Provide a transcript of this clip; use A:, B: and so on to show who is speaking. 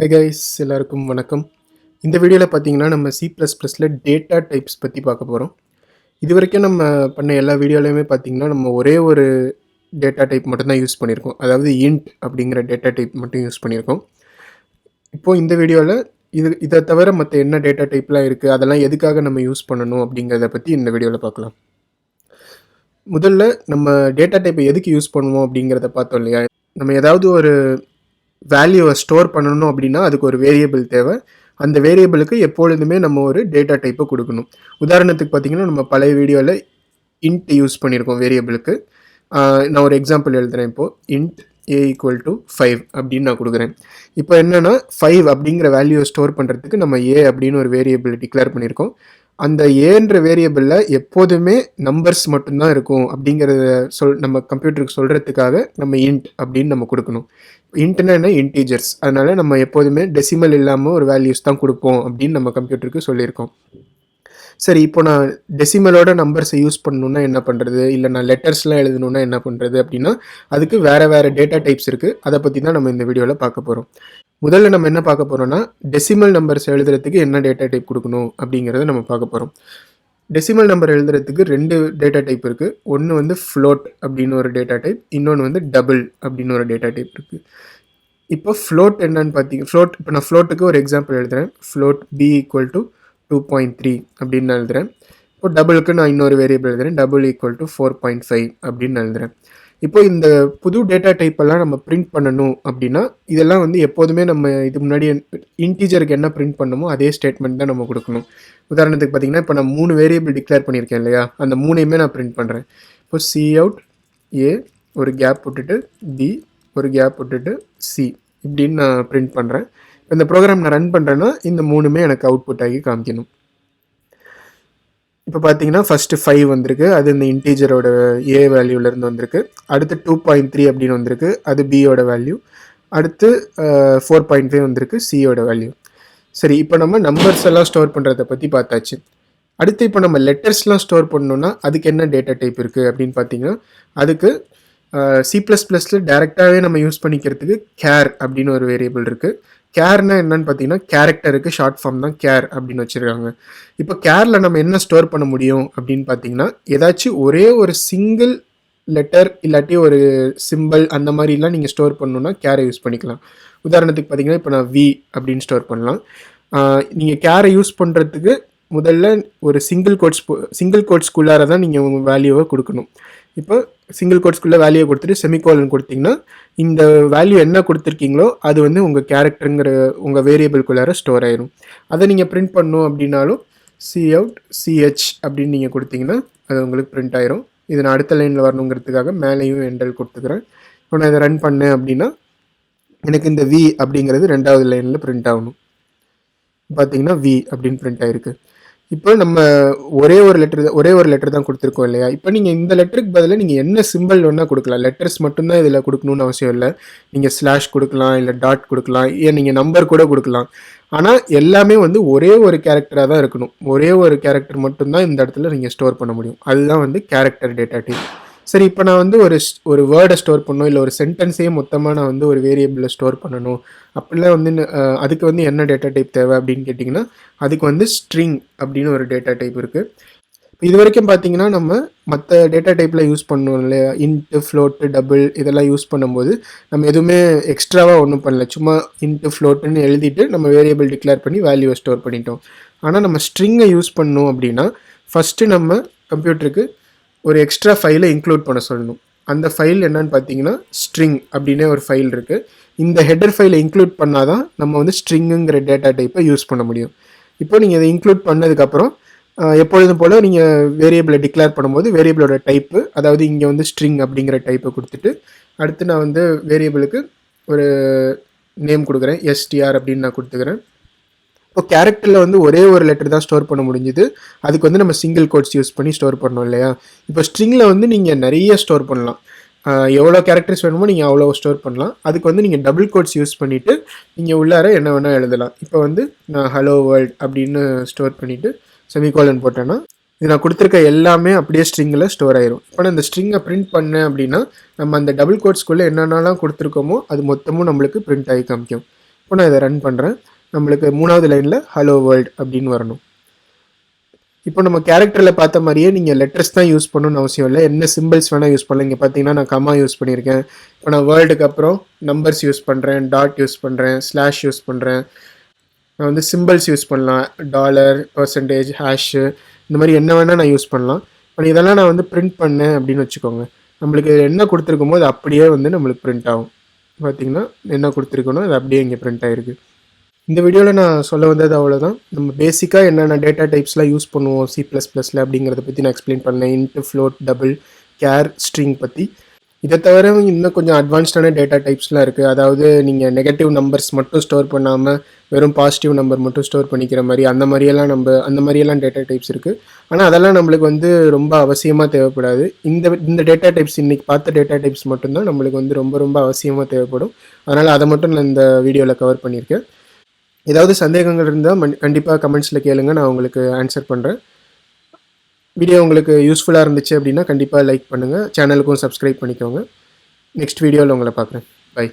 A: Hey guys, எல்லாருக்கும் வணக்கம். இந்த வீடியோவில் பார்த்தீங்கன்னா நம்ம C++ல டேட்டா டைப்ஸ் பற்றி பார்க்க போகிறோம். இதுவரைக்கும் நம்ம பண்ண எல்லா வீடியோலையுமே பார்த்தீங்கன்னா நம்ம ஒரே ஒரு டேட்டா டைப் மட்டும்தான் யூஸ் பண்ணியிருக்கோம். அதாவது இன்ட் அப்படிங்கிற டேட்டா டைப் மட்டும் யூஸ் பண்ணியிருக்கோம். இப்போது இந்த வீடியோவில் இதை தவிர மற்ற என்ன டேட்டா டைப்லாம் இருக்குது, அதெல்லாம் எதுக்காக நம்ம யூஸ் பண்ணணும் அப்படிங்கிறத பற்றி இந்த வீடியோவில் பார்க்கலாம். முதல்ல நம்ம டேட்டா டைப்பை எதுக்கு யூஸ் பண்ணுவோம் அப்படிங்கிறத பார்த்தோம் இல்லையா? நம்ம ஏதாவது ஒரு வேல்யூவை ஸ்டோர் பண்ணணும் அப்படின்னா அதுக்கு ஒரு வேரியபிள் தேவை. அந்த வேரியபிளுக்கு எப்பொழுதுமே நம்ம ஒரு டேட்டா டைப்பை கொடுக்கணும். உதாரணத்துக்கு பார்த்தீங்கன்னா நம்ம பழைய வீடியோவில் இன்ட் யூஸ் பண்ணியிருக்கோம் வேரியபிளுக்கு. நான் ஒரு எக்ஸாம்பிள் எழுதுகிறேன். இப்போது இன்ட் a ஈக்குவல் டு 5 அப்படின்னு நான் கொடுக்குறேன். இப்போ என்னென்னா 5 அப்படிங்கிற வேல்யூவை ஸ்டோர் பண்ணுறதுக்கு நம்ம a அப்படின்னு ஒரு வேரியபிள் டிக்ளேர் பண்ணியிருக்கோம். அந்த ஏன்ற வேரியபிளில் எப்போதுமே நம்பர்ஸ் மட்டும்தான் இருக்கும் அப்படிங்கிறத நம்ம கம்ப்யூட்டருக்கு சொல்கிறதுக்காக நம்ம இன்ட் அப்படின்னு நம்ம கொடுக்கணும். இன்ட்னா என்ன? இன்டீஜர்ஸ். அதனால் நம்ம எப்போதுமே டெசிமல் இல்லாமல் ஒரு வேல்யூஸ் தான் கொடுப்போம் அப்படின்னு நம்ம கம்ப்யூட்டருக்கு சொல்லியிருக்கோம். சரி, இப்போ நான் டெசிமலோட நம்பர்ஸை யூஸ் பண்ணணுன்னா என்ன பண்ணுறது, இல்லை நான் லெட்டர்ஸ்லாம் எழுதணுன்னா என்ன பண்ணுறது அப்படின்னா அதுக்கு வேறு டேட்டா டைப்ஸ் இருக்குது. அதை பற்றி தான் நம்ம இந்த வீடியோவில் பார்க்க போகிறோம். முதல்ல நம்ம என்ன பார்க்க போகிறோம்னா டெசிமல் நம்பர்ஸ் எழுதுறதுக்கு என்ன டேட்டா டைப் கொடுக்கணும் அப்படிங்கிறத நம்ம பார்க்க போகிறோம். டெசிமல் நம்பர் எழுதுறதுக்கு 2 டேட்டா டைப் இருக்குது. ஒன்று வந்து ஃப்ளோட் அப்படின்னு ஒரு டேட்டா டைப், இன்னொன்று வந்து டபுள் அப்படின்னு ஒரு டேட்டா டைப் இருக்குது. இப்போ ஃப்ளோட் என்னன்னு பார்த்தீங்க, இப்போ நான் ஃப்ளோட்டுக்கு ஒரு எக்ஸாம்பிள் எழுதுகிறேன். ஃப்ளோட் b ஈக்குவல் டு 2.3 அப்படின்னு நான் எழுதுகிறேன். இப்போ டபுளுக்கு நான் இன்னொரு வேரியபிள் எழுதுகிறேன். டபுள் ஈக்குவல் டு 4.5 அப்படின்னு நான் எழுதுகிறேன். இப்போ இந்த புது டேட்டா டைப்பெல்லாம் நம்ம பிரிண்ட் பண்ணணும் அப்படின்னா இதெல்லாம் வந்து எப்போதுமே நம்ம இது முன்னாடி இன்டீஜருக்கு என்ன பிரிண்ட் பண்ணணுமோ அதே ஸ்டேட்மெண்ட் தான் நம்ம கொடுக்கணும். உதாரணத்துக்கு பார்த்தீங்கன்னா இப்போ நான் 3 வேரியபிள் டிக்ளேர் பண்ணியிருக்கேன் இல்லையா, அந்த 3யுமே நான் பிரிண்ட் பண்ணுறேன். இப்போ cout a ஒரு கேப் விட்டுட்டு b ஒரு கேப் விட்டுட்டு c இப்படின்னு நான் பிரிண்ட் பண்ணுறேன். இந்த ப்ரோக்ராம் நான் ரன் பண்ணுறேன்னா இந்த 3மே எனக்கு அவுட்புட் ஆகி காமிக்கணும். இப்போ பார்த்தீங்கன்னா ஃபஸ்ட்டு 5 வந்திருக்கு, அது இந்த இன்டீஜரோட ஏ வேல்யூலேருந்து வந்திருக்கு. அடுத்து 2.3 அப்படின்னு வந்திருக்கு, அது பியோட வேல்யூ. அடுத்து 4.5 வந்திருக்கு, சியோட வேல்யூ. சரி, இப்போ நம்ம நம்பர்ஸ் எல்லாம் ஸ்டோர் பண்ணுறதை பற்றி பார்த்தாச்சு. அடுத்து இப்போ நம்ம லெட்டர்ஸ்லாம் ஸ்டோர் பண்ணணுன்னா அதுக்கு என்ன டேட்டா டைப் இருக்குது அப்படின்னு பார்த்தீங்கன்னா அதுக்கு C++ல டேரெக்டாகவே நம்ம யூஸ் பண்ணிக்கிறதுக்கு கேர் அப்படின்னு ஒரு வேரியபிள் இருக்குது. கேர்னா என்னன்னு பார்த்தீங்கன்னா கேரக்டருக்கு ஷார்ட் ஃபார்ம் தான் கேர் அப்படின்னு வச்சுருக்காங்க. இப்போ கேரில் நம்ம என்ன ஸ்டோர் பண்ண முடியும் அப்படின்னு பார்த்தீங்கன்னா ஏதாச்சும் ஒரே ஒரு சிங்கிள் லெட்டர் இல்லாட்டி ஒரு சிம்பிள் அந்த மாதிரிலாம் நீங்கள் ஸ்டோர் பண்ணணுன்னா கேரை யூஸ் பண்ணிக்கலாம். உதாரணத்துக்கு பார்த்தீங்கன்னா இப்போ நான் வி அப்படின்னு ஸ்டோர் பண்ணலாம். நீங்கள் கேரை யூஸ் பண்ணுறதுக்கு முதல்ல ஒரு சிங்கிள் கோட்ஸ்குள்ளார தான் நீங்கள் உங்கள் வேல்யூவை கொடுக்கணும். இப்போ சிங்கிள் கோட்ஸ்குள்ளே வேல்யூவை கொடுத்துட்டு செமிகோலன் கொடுத்தீங்கன்னா இந்த வேல்யூ என்ன கொடுத்துருக்கீங்களோ அது வந்து உங்கள் கேரக்டருங்கிற உங்கள் வேரியபிள்குள்ளார ஸ்டோர் ஆயிரும். அதை நீங்கள் பிரிண்ட் பண்ணணும் அப்படின்னாலும் cout ch அப்படின்னு நீங்கள் கொடுத்தீங்கன்னா அது உங்களுக்கு பிரிண்ட் ஆயிரும். இது நான் அடுத்த லைனில் வரணுங்கிறதுக்காக மேலேயும் எண்டல் கொடுத்துக்கிறேன். இப்போ நான் இதை ரன் பண்ணேன் அப்படின்னா எனக்கு இந்த v அப்படிங்கிறது 2வது லைனில் பிரிண்ட் ஆகணும். பார்த்தீங்கன்னா v அப்படின்னு பிரிண்ட் ஆகிருக்கு. இப்போ நம்ம ஒரே ஒரு லெட்டர் தான் கொடுத்துருக்கோம் இல்லையா. இப்போ நீங்கள் இந்த லெட்டருக்கு பதிலாக நீங்கள் என்ன சிம்பிள் வேணால் கொடுக்கலாம். லெட்டர்ஸ் மட்டும்தான் இதில் கொடுக்கணும்னு அவசியம் இல்லை. நீங்கள் ஸ்லாஷ் கொடுக்கலாம், இல்லை டாட் கொடுக்கலாம், ஏன் நீங்கள் நம்பர் கூட கொடுக்கலாம். ஆனால் எல்லாமே வந்து ஒரே ஒரு கேரக்டராக தான் இருக்கணும். ஒரே ஒரு கேரக்டர் மட்டும்தான் இந்த இடத்துல நீங்கள் ஸ்டோர் பண்ண முடியும். அதுதான் வந்து கேரக்டர் டேட்டா டைப். சரி, இப்போ நான் வந்து ஒரு வேர்டை ஸ்டோர் பண்ணணும், இல்லை ஒரு சென்டென்ஸையே மொத்தமாக நான் வந்து ஒரு வேரியபிளில் ஸ்டோர் பண்ணணும் அப்படிலாம் வந்து அதுக்கு வந்து என்ன டேட்டா டைப் தேவை அப்படின்னு கேட்டிங்கன்னா அதுக்கு வந்து ஸ்ட்ரிங் அப்படின்னு ஒரு டேட்டா டைப் இருக்குது. இது வரைக்கும் பார்த்தீங்கன்னா நம்ம மற்ற டேட்டா டைப்பில் யூஸ் பண்ணோம் இல்லையா, இன்ட்டு ஃப்ளோட்டு டபுள் இதெல்லாம் யூஸ் பண்ணும்போது நம்ம எதுவுமே எக்ஸ்ட்ராவாக ஒன்றும் பண்ணல. சும்மா இன்ட்டு ஃப்ளோட்டுன்னு எழுதிட்டு நம்ம வேரியபிள் டிக்ளேர் பண்ணி வேல்யூவை ஸ்டோர் பண்ணிட்டோம். ஆனால் நம்ம ஸ்ட்ரிங்கை யூஸ் பண்ணோம் அப்படின்னா ஃபஸ்ட்டு நம்ம கம்ப்யூட்டருக்கு ஒரு எக்ஸ்ட்ரா ஃபைலை இன்க்ளூட் பண்ண சொல்லணும். அந்த ஃபைல் என்னன்னு பார்த்தீங்கன்னா ஸ்ட்ரிங் அப்படின்னே ஒரு ஃபைல் இருக்குது. இந்த ஹெடர் ஃபைலை இன்க்ளூட் பண்ணால் தான் நம்ம வந்து ஸ்ட்ரிங்குங்கிற டேட்டா டைப்பை யூஸ் பண்ண முடியும். இப்போ நீங்கள் அதை இன்க்ளூட் பண்ணதுக்கப்புறம் எப்பொழுதும் போல் நீங்கள் வேரியபிளை டிக்ளேர் பண்ணும்போது வேரியபிளோட டைப்பு, அதாவது இங்கே வந்து ஸ்ட்ரிங் அப்படிங்கிற டைப்பை கொடுத்துட்டு அடுத்து நான் வந்து வேரியபிளுக்கு ஒரு நேம் கொடுக்குறேன், str அப்படின்னு நான் கொடுத்துக்கிறேன். இப்போ கேரக்டரில் வந்து ஒரே ஒரு லெட்டர் தான் ஸ்டோர் பண்ண முடிஞ்சுது. அதுக்கு வந்து நம்ம சிங்கிள் கோட்ஸ் யூஸ் பண்ணி ஸ்டோர் பண்ணோம் இல்லையா. இப்போ ஸ்ட்ரிங்கில் வந்து நீங்கள் நிறைய ஸ்டோர் பண்ணலாம். எவ்வளோ கேரக்டர்ஸ் வேணுமோ நீங்கள் அவ்வளோ ஸ்டோர் பண்ணலாம். அதுக்கு வந்து நீங்கள் டபுள் கோட்ஸ் யூஸ் பண்ணிவிட்டு நீங்கள் உள்ளார என்ன வேணால் எழுதலாம். இப்போ வந்து நான் ஹலோ வேர்ல்ட் அப்படின்னு ஸ்டோர் பண்ணிவிட்டு செமிகோலன் போட்டேன்னா இது நான் கொடுத்துருக்க எல்லாமே அப்படியே ஸ்ட்ரிங்கில் ஸ்டோர் ஆயிரும். இப்போ நான் இந்த ஸ்ட்ரிங்கை பிரிண்ட் பண்ணேன் அப்படின்னா நம்ம அந்த டபுள் கோட்ஸ்குள்ளே என்னென்னலாம் கொடுத்துருக்கோமோ அது மொத்தமும் நம்மளுக்கு பிரிண்ட் ஆகி காமிக்கும். இப்போ நான் இதை ரன் பண்ணுறேன். நம்மளுக்கு 3வது லைனில் ஹலோ வேர்ல்ட் அப்படின்னு வரணும். இப்போ நம்ம கேரக்டரில் பார்த்த மாதிரியே நீங்கள் லெட்டர்ஸ் தான் யூஸ் பண்ணணும்னு அவசியம் இல்லை. என்ன சிம்பிள்ஸ் வேணால் யூஸ் பண்ணலாம். இங்கே பார்த்தீங்கன்னா நான் கமா யூஸ் பண்ணியிருக்கேன். இப்போ நான் வேர்ல்டுக்கு அப்புறம் நம்பர்ஸ் யூஸ் பண்ணுறேன், டாட் யூஸ் பண்ணுறேன், ஸ்லாஷ் யூஸ் பண்ணுறேன். நான் வந்து சிம்பிள்ஸ் யூஸ் பண்ணலாம், டாலர், பர்சன்டேஜ், ஹேஷு, இந்த மாதிரி என்ன வேணால் நான் யூஸ் பண்ணலாம். இப்போ இதெல்லாம் நான் வந்து பிரிண்ட் பண்ணேன் அப்படின்னு வச்சுக்கோங்க. நம்மளுக்கு என்ன கொடுத்துருக்குமோ அது அப்படியே வந்து நம்மளுக்கு பிரிண்ட் ஆகும். பார்த்தீங்கன்னா என்ன கொடுத்துருக்கணும் அது அப்படியே இங்கே பிரிண்ட் ஆகிருக்கு. இந்த வீடியோவில் நான் சொல்ல வந்தது அவ்வளோதான். நம்ம பேசிக்காக என்னென்ன டேட்டா டைப்ஸ்லாம் யூஸ் பண்ணுவோம் C++ல் அப்படிங்கிறத பற்றி நான் எக்ஸ்பிளைன் பண்ணேன். Into, float, double, care, string பற்றி. இதை தவிர இன்னும் கொஞ்சம் அட்வான்ஸ்டான டேட்டா டைப்ஸ்லாம் இருக்குது. அதாவது நீங்கள் நெகட்டிவ் நம்பர்ஸ் மட்டும் ஸ்டோர் பண்ணாமல் வெறும் பாசிட்டிவ் நம்பர் மட்டும் ஸ்டோர் பண்ணிக்கிற மாதிரி அந்த மாதிரியெல்லாம் டேட்டா டைப்ஸ் இருக்குது. ஆனால் அதெல்லாம் நம்மளுக்கு வந்து ரொம்ப அவசியமாக தேவைப்படாது. இந்த டேட்டா டைப்ஸ் இன்றைக்கி பார்த்த டேட்டா டைப்ஸ் மட்டும்தான் நம்மளுக்கு வந்து ரொம்ப ரொம்ப அவசியமாக தேவைப்படும். அதனால் அதை மட்டும் நான் இந்த வீடியோவில் கவர் பண்ணியிருக்கேன். ஏதாவது சந்தேகங்கள் இருந்தால் கண்டிப்பாக கமெண்ட்ஸில் கேளுங்க, நான் உங்களுக்கு ஆன்சர் பண்ணுறேன். வீடியோ உங்களுக்கு யூஸ்ஃபுல்லாக இருந்துச்சு அப்படின்னா கண்டிப்பாக லைக் பண்ணுங்கள், சேனலுக்கும் சப்ஸ்கிரைப் பண்ணிக்கோங்க. நெக்ஸ்ட் வீடியோவில் உங்களை பார்க்குறேன். பை.